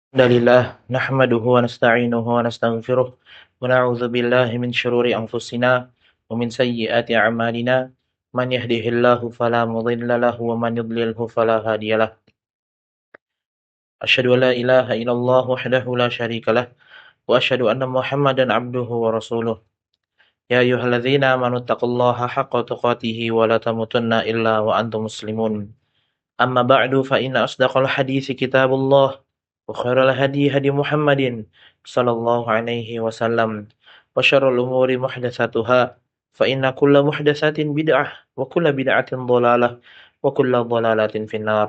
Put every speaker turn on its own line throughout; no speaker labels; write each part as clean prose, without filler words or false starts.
الحمد لله نحمده ونستعينه ونستغفره ونعوذ بالله من شرور أنفسنا ومن سيئات أعمالنا من يهده الله فلا مضل له ومن يضلله فلا هادي له أشهد أن لا إله إلا الله وحده لا شريك له وأشهد أن محمدا عبده ورسوله يا أيها الذين آمنوا اتقوا الله حق تقاته ولا تموتن إلا وأنتم مسلمون أما بعد فإن أصدق الحديث كتاب الله وخير الهدي هدي محمد صلى الله عليه وسلم وشر الأمور محدثاتها فإن كل محدثات بدعة وكل بدعة ضلالة وكل ضلالة في النار.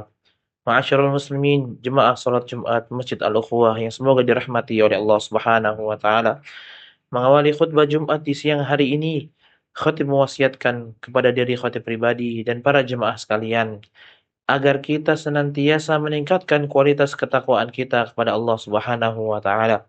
Ma'asyiral muslimin, jemaah salat Jumat Masjid Al-Ukhuwah yang semoga dirahmati oleh Allah Subhanahu wa taala. Mengawali khutbah Jumat di siang hari ini, khatib mewasiatkan kepada diri khatib pribadi dan para jemaah sekalian agar kita senantiasa meningkatkan kualitas ketakwaan kita kepada Allah Subhanahu wa taala.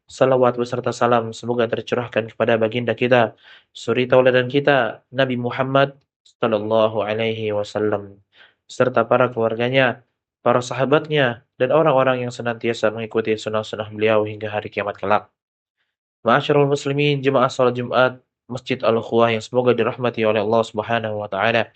Salawat beserta salam semoga tercurahkan kepada baginda kita, suri tauladan kita, Nabi Muhammad sallallahu alaihi wasallam, serta para keluarganya, para sahabatnya, dan orang-orang yang senantiasa mengikuti sunnah-sunnah beliau hingga hari kiamat kelak. Ma'asyiral muslimin, jemaah salat Jumat Masjid Al-Ukhuwah yang semoga dirahmati oleh Allah Subhanahu wa taala.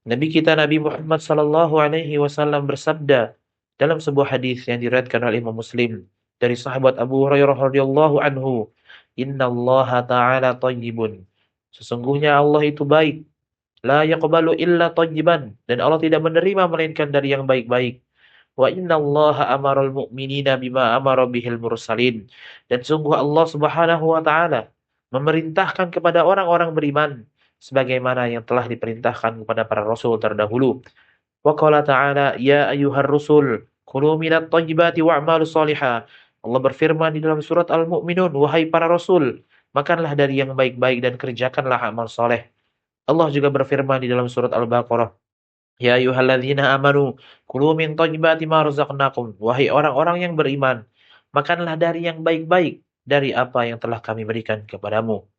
Nabi kita Nabi Muhammad sallallahu alaihi wasallam bersabda dalam sebuah hadis yang diriwayatkan oleh Imam Muslim dari sahabat Abu Hurairah radhiyallahu anhu, "Innallaha ta'ala thayyibun." Sesungguhnya Allah itu baik, la yaqbalu illa thayyiban, dan Allah tidak menerima melainkan dari yang baik-baik. Wa innallaha amaral mu'minina bima amara bihil mursalin. Dan sungguh Allah Subhanahu wa taala memerintahkan kepada orang-orang beriman sebagaimana yang telah diperintahkan kepada para rasul terdahulu. Wa qala ta'ala, ya ayyuhar rusul kulu minat thayyibati wa'malu shaliha. Allah berfirman di dalam surat Al-Mu'minun, wahai para rasul, makanlah dari yang baik-baik dan kerjakanlah amal soleh. Allah juga berfirman di dalam surat Al-Baqarah, ya ayyuhalladzina amanu kulu min thayyibati ma razaqnakum. Wahai orang-orang yang beriman, makanlah dari yang baik-baik dari apa yang telah kami berikan kepadamu.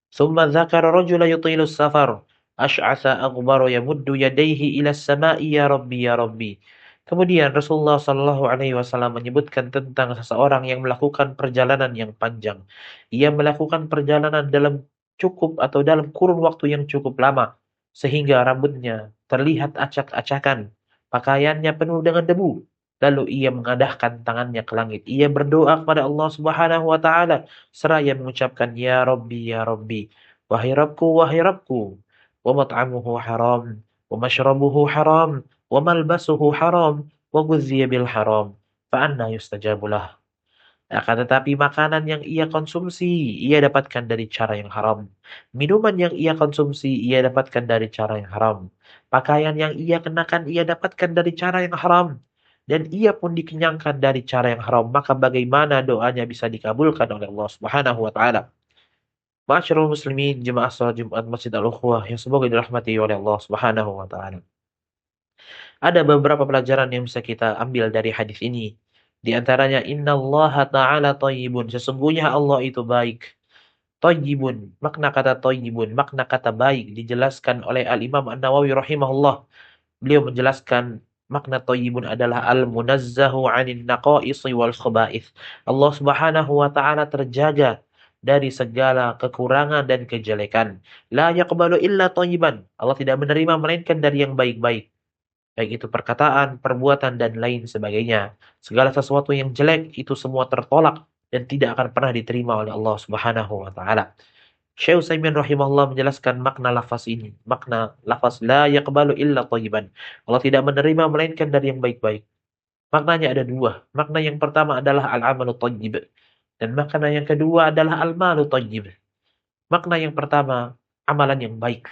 Tsumma dzakara rajula yutilu safar asy'atsa aghbara yamuddu yadayhi ila as-sama'i ya rabbi ya rabbi. Kemudian Rasulullah sallallahu alaihi wasallam menyebutkan tentang seseorang yang melakukan perjalanan yang panjang. Ia melakukan perjalanan dalam dalam kurun waktu yang cukup lama sehingga rambutnya terlihat acak-acakan, pakaiannya penuh dengan debu. Lalu ia mengadahkan tangannya ke langit. Ia berdoa kepada Allah Subhanahu wa taala seraya mengucapkan ya Rabbi ya Rabbi, wahai Rabbku wahai Rabbku, wa mat'amuhu haram, wa mashrabuhu haram, wa malbasuhu haram, wa ghuzziya bil haram, fa anna yustajabu lah. Akan tetapi makanan yang ia konsumsi, ia dapatkan dari cara yang haram. Minuman yang ia konsumsi, ia dapatkan dari cara yang haram. Pakaian yang ia kenakan, ia dapatkan dari cara yang haram. Dan ia pun dikenyangkan dari cara yang haram. Maka bagaimana doanya bisa dikabulkan oleh Allah Subhanahu wa taala? Ma'asyiral muslimin, jemaah salat Jumat Masjid Al-Ukhuwah yang semoga dirahmati oleh Allah Subhanahu wa taala. Ada beberapa pelajaran yang bisa kita ambil dari hadis ini. Di antaranya innallaha ta'ala thayyibun. Sesungguhnya Allah itu baik. Thayyibun, makna kata thayyibun, makna kata baik dijelaskan oleh Al-Imam An-Nawawi rahimahullah. Beliau menjelaskan makna thayyibun adalah al-munazzahu 'anil naqaisi wal khaba'ith. Allah Subhanahu wa taala terjaga dari segala kekurangan dan kejelekan. La yaqbalu illa thayyiban. Allah tidak menerima melainkan dari yang baik-baik, baik itu perkataan, perbuatan, dan lain sebagainya. Segala sesuatu yang jelek itu semua tertolak dan tidak akan pernah diterima oleh Allah Subhanahu wa taala. Syekh Utsaimin rahimahullah menjelaskan makna lafaz ini. Makna lafaz la yaqbalu illa thayyiban. Allah tidak menerima melainkan dari yang baik-baik. Maknanya ada dua. Makna yang pertama adalah al-amalu thayyib dan makna yang kedua adalah al-malu thayyib. Makna yang pertama, amalan yang baik.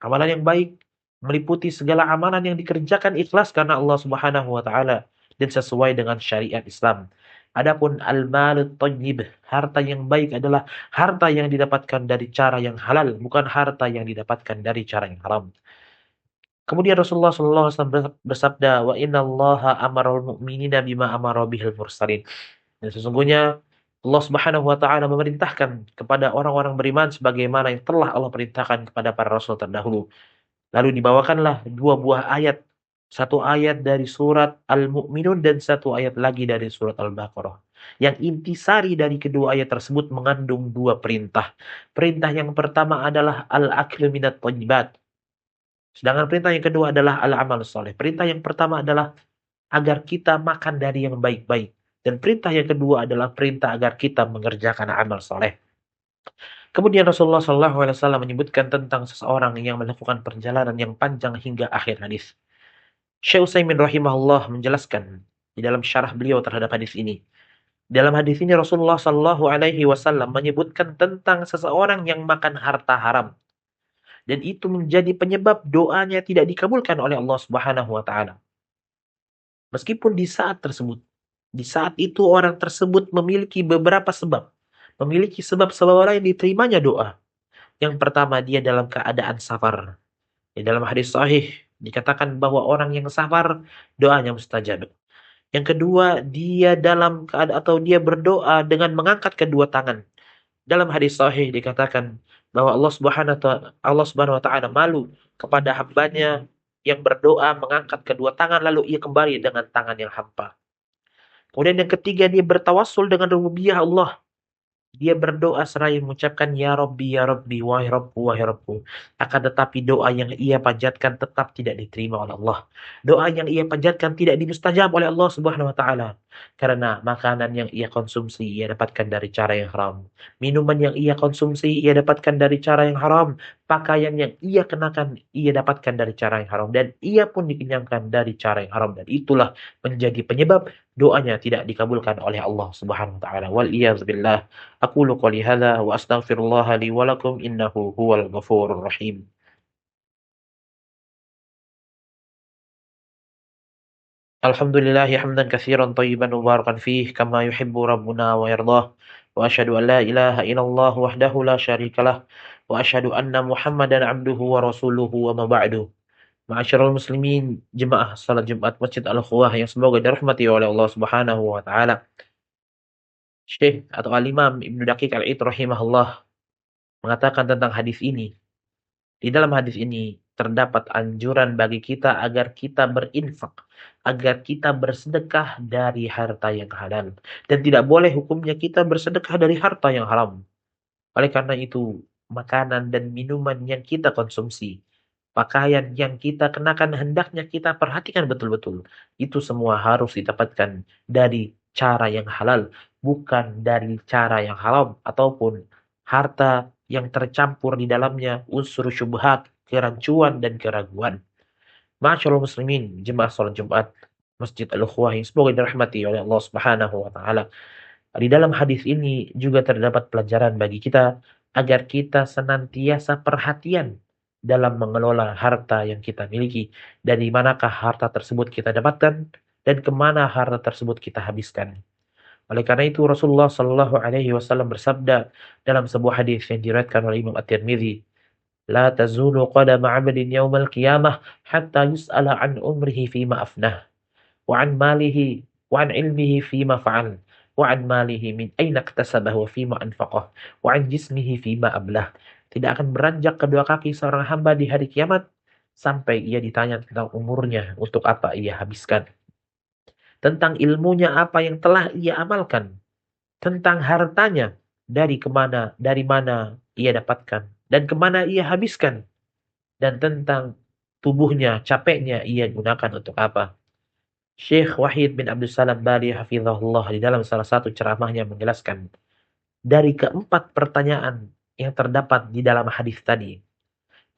Amalan yang baik meliputi segala amalan yang dikerjakan ikhlas karena Allah Subhanahu wa taala dan sesuai dengan syariat Islam. Adapun al-malut thayyib, harta yang baik adalah harta yang didapatkan dari cara yang halal, bukan harta yang didapatkan dari cara yang haram. Kemudian Rasulullah sallallahu alaihi wasallam bersabda, "Wa innallaha amaral mu'minina bima amara bihil mursalin." Dan sesungguhnya Allah Subhanahu wa taala memerintahkan kepada orang-orang beriman sebagaimana yang telah Allah perintahkan kepada para rasul terdahulu. Lalu dibawakanlah dua buah ayat Satu ayat dari surat Al-Mu'minun dan satu ayat lagi dari surat Al-Baqarah. Yang intisari dari kedua ayat tersebut mengandung dua perintah. Perintah yang pertama adalah al-aklu minat thayyibat. Sedangkan perintah yang kedua adalah al-amal soleh. Perintah yang pertama adalah agar kita makan dari yang baik-baik. Dan perintah yang kedua adalah perintah agar kita mengerjakan amal soleh. Kemudian Rasulullah SAW menyebutkan tentang seseorang yang melakukan perjalanan yang panjang hingga akhir hadis. Syekh Utsaimin rahimahullah menjelaskan di dalam syarah beliau terhadap hadis ini. Dalam hadis ini Rasulullah SAW menyebutkan tentang seseorang yang makan harta haram. Dan itu menjadi penyebab doanya tidak dikabulkan oleh Allah Subhanahu wa taala. Meskipun di saat itu orang tersebut memiliki beberapa sebab. Memiliki sebab-sebab lain diterimanya doa. Yang pertama, dia dalam keadaan safar. Di dalam hadis sahih dikatakan bahwa orang yang safar doanya mustajab. Yang kedua, dia dalam keadaan atau dia berdoa dengan mengangkat kedua tangan. Dalam hadis sahih dikatakan bahwa Allah Subhanahu wa taala malu kepada hambanya yang berdoa mengangkat kedua tangan lalu ia kembali dengan tangan yang hampa. Kemudian yang ketiga, dia bertawassul dengan rububiyah Allah. Dia berdoa seraya mengucapkan ya Rabbi, wahai Rabbku, wahai Rabbku. Akan tetapi doa yang ia panjatkan tetap tidak diterima oleh Allah. Doa yang ia panjatkan tidak dimustajab oleh Allah Subhanahu wa taala. Karena makanan yang ia konsumsi ia dapatkan dari cara yang haram. Minuman yang ia konsumsi ia dapatkan dari cara yang haram. Pakaian yang ia kenakan ia dapatkan dari cara yang haram. Dan ia pun dikenyangkan dari cara yang haram. Dan itulah menjadi penyebab doanya tidak dikabulkan oleh Allah Subhanahu wa taala. Wal iyaz billah. أقول قولي هذا وأستغفر الله لي ولكم إنه هو الغفور الرحيم. الحمد لله حمدا كثيرا طيبا مباركا فيه كما يحب ربنا ويرضاه وأشهد أن لا إله إلا الله وحده لا شريك له وأشهد أن محمدا عبده ورسوله وما بعد. Ma'asyiral muslimin, jemaah salat Jumat Masjid Al-Khuwah yang semoga dirahmati oleh Allah Subhanahu wa taala. Syekh atau Al-Imam Ibnu Daqiq Al-Id rahimahullah mengatakan tentang hadis ini. Di dalam hadis ini terdapat anjuran bagi kita agar kita berinfak, agar kita bersedekah dari harta yang halal. Dan tidak boleh hukumnya kita bersedekah dari harta yang haram. Oleh karena itu, makanan dan minuman yang kita konsumsi, pakaian yang kita kenakan hendaknya kita perhatikan betul-betul. Itu semua harus didapatkan dari cara yang halal, bukan dari cara yang haram ataupun harta yang tercampur di dalamnya unsur syubhat, kerancuan dan keraguan. Ma'asyiral muslimin, jemaah salat Jumat Masjid Al-Ukhuwah yang semoga dirahmati oleh Allah Subhanahu wa taala. Di dalam hadis ini juga terdapat pelajaran bagi kita agar kita senantiasa perhatian dalam mengelola harta yang kita miliki. Dari manakah harta tersebut kita dapatkan dan kemana harta tersebut kita habiskan. Oleh karena itu Rasulullah Shallallahu Alaihi Wasallam bersabda dalam sebuah hadis yang diriwayatkan oleh Imam At-Tirmidzi, "La tazulu qadama 'abdin yaumal qiyamah hatta yus'ala an umrihi fima afnah, wa an malihi, wa an ilmihi fima fa'al, wa an malihi min aina iktasabahu wa fima anfaqah, wa an jismihi fima ablah." Tidak akan beranjak kedua kaki seorang hamba di hari kiamat sampai ia ditanya tentang umurnya, untuk apa ia habiskan, tentang ilmunya apa yang telah ia amalkan, tentang hartanya dari mana ia dapatkan dan kemana ia habiskan, dan tentang tubuhnya, capeknya ia gunakan untuk apa. Syekh Wahid bin Abdul Salam Bali hafizahullah di dalam salah satu ceramahnya menjelaskan dari keempat pertanyaan yang terdapat di dalam hadis tadi,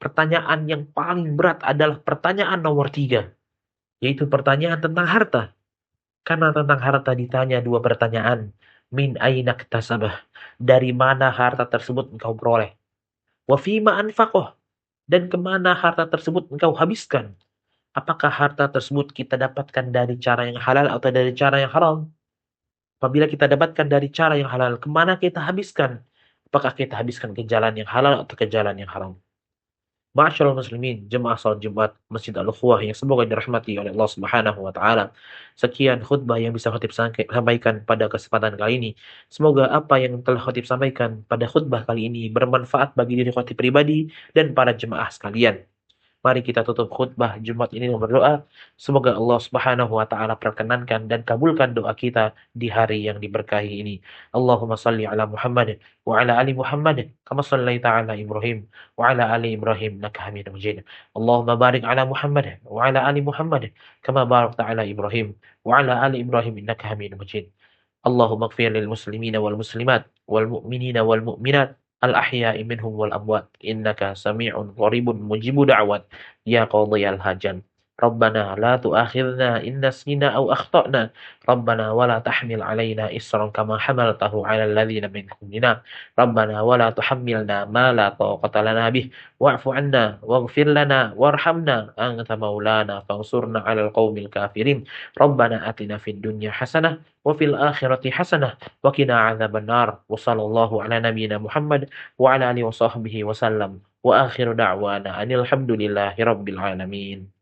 pertanyaan yang paling berat adalah pertanyaan nomor 3, yaitu pertanyaan tentang harta. Karena tentang harta ditanya dua pertanyaan. Min aina iktasabah, dari mana harta tersebut engkau peroleh. Wa fima anfaqah, dan kemana harta tersebut engkau habiskan. Apakah harta tersebut kita dapatkan dari cara yang halal atau dari cara yang haram? Apabila kita dapatkan dari cara yang halal, kemana kita habiskan? Apakah kita habiskan ke jalan yang halal atau ke jalan yang haram? Ma'asyiral muslimin, jemaah salat Jumat Masjid Al-Ukhuwah yang semoga dirahmati oleh Allah Subhanahu wa taala. Sekian khutbah yang bisa khatib sampaikan pada kesempatan kali ini. Semoga apa yang telah khatib sampaikan pada khutbah kali ini bermanfaat bagi diri khatib pribadi dan para jemaah sekalian. Mari kita tutup khutbah Jumat ini dengan berdoa. Semoga Allah Subhanahu wa taala perkenankan dan kabulkan doa kita di hari yang diberkahi ini. Allahumma salli ala Muhammad wa ala ali Muhammad kama shallaita ala Ibrahim wa ala ali Ibrahim innaka Hamidum Majid. Allahumma barik ala Muhammad wa ala ali Muhammad kama barakta ala Ibrahim wa ala ali Ibrahim innaka Hamidum Majid. Allahumma ighfir lil muslimina wal muslimat wal mu'minina wal mu'minat al ahya'i minhum wal amwat innaka sami'un qaribun mujibu da'wat ya qadhiyal hajat. Rabbana la tu'akhidhna in nasina aw akhtana. Rabbana wa la tahmil 'alaina isran kama hamaltahu 'alal ladzina min qablina. Rabbana wa la tuhammilna ma la taqata lana bih wa'fu 'anna waghfir lana warhamna anta maulana fansurna 'alal qaumil kafirin. Rabbana atina fid dunya hasanah wa fil akhirati hasanah wa qina 'adzabannar. Wa sallallahu ala nabiyyina Muhammad wa ala alihi wa sahbihi wa sallam. Wa akhiru da'wana anil hamdulillahi rabbil alamin.